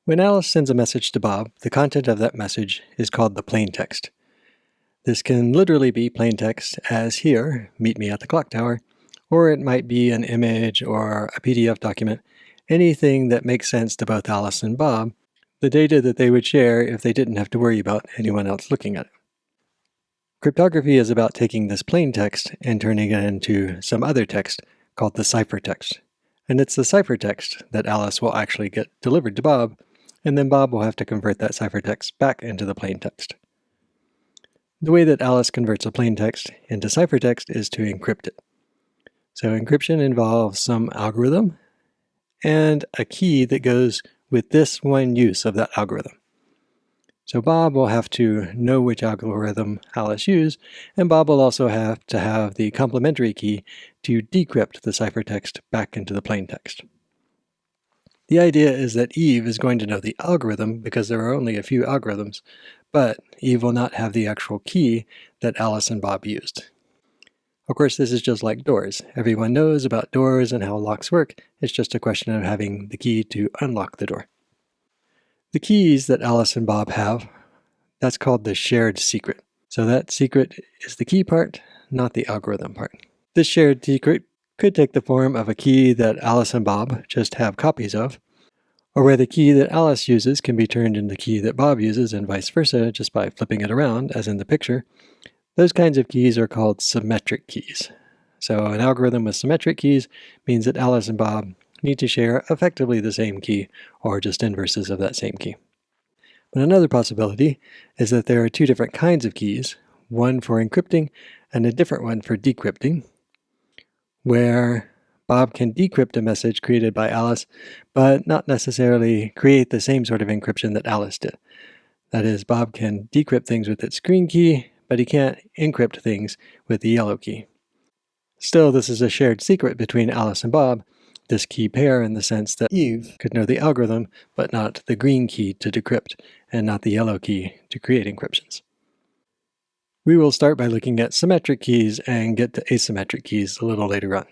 When Alice sends a message to Bob, the content of that message is called the plaintext. This can literally be plaintext, as here, meet me at the clock tower, or it might be an image or a PDF document, anything that makes sense to both Alice and Bob, the data that they would share if they didn't have to worry about anyone else looking at it. Cryptography is about taking this plaintext and turning it into some other text called the ciphertext. And it's the ciphertext that Alice will actually get delivered to Bob, and then Bob will have to convert that ciphertext back into the plaintext. The way that Alice converts a plaintext into ciphertext is to encrypt it. So encryption involves some algorithm and a key that goes with this one use of that algorithm. So Bob will have to know which algorithm Alice used, and Bob will also have to have the complementary key to decrypt the ciphertext back into the plaintext. The idea is that Eve is going to know the algorithm because there are only a few algorithms, but Eve will not have the actual key that Alice and Bob used. Of course, this is just like doors. Everyone knows about doors and how locks work. It's just a question of having the key to unlock the door. The keys that Alice and Bob have, that's called the shared secret. So that secret is the key part, not the algorithm part. This shared secret could take the form of a key that Alice and Bob just have copies of, or where the key that Alice uses can be turned into the key that Bob uses and vice versa just by flipping it around, as in the picture. Those kinds of keys are called symmetric keys. So an algorithm with symmetric keys means that Alice and Bob need to share effectively the same key, or just inverses of that same key. But another possibility is that there are two different kinds of keys, one for encrypting and a different one for decrypting, where Bob can decrypt a message created by Alice, but not necessarily create the same sort of encryption that Alice did. That is, Bob can decrypt things with its green key, but he can't encrypt things with the yellow key. Still, this is a shared secret between Alice and Bob, this key pair, in the sense that Eve could know the algorithm, but not the green key to decrypt, and not the yellow key to create encryptions. We will start by looking at symmetric keys and get to asymmetric keys a little later on.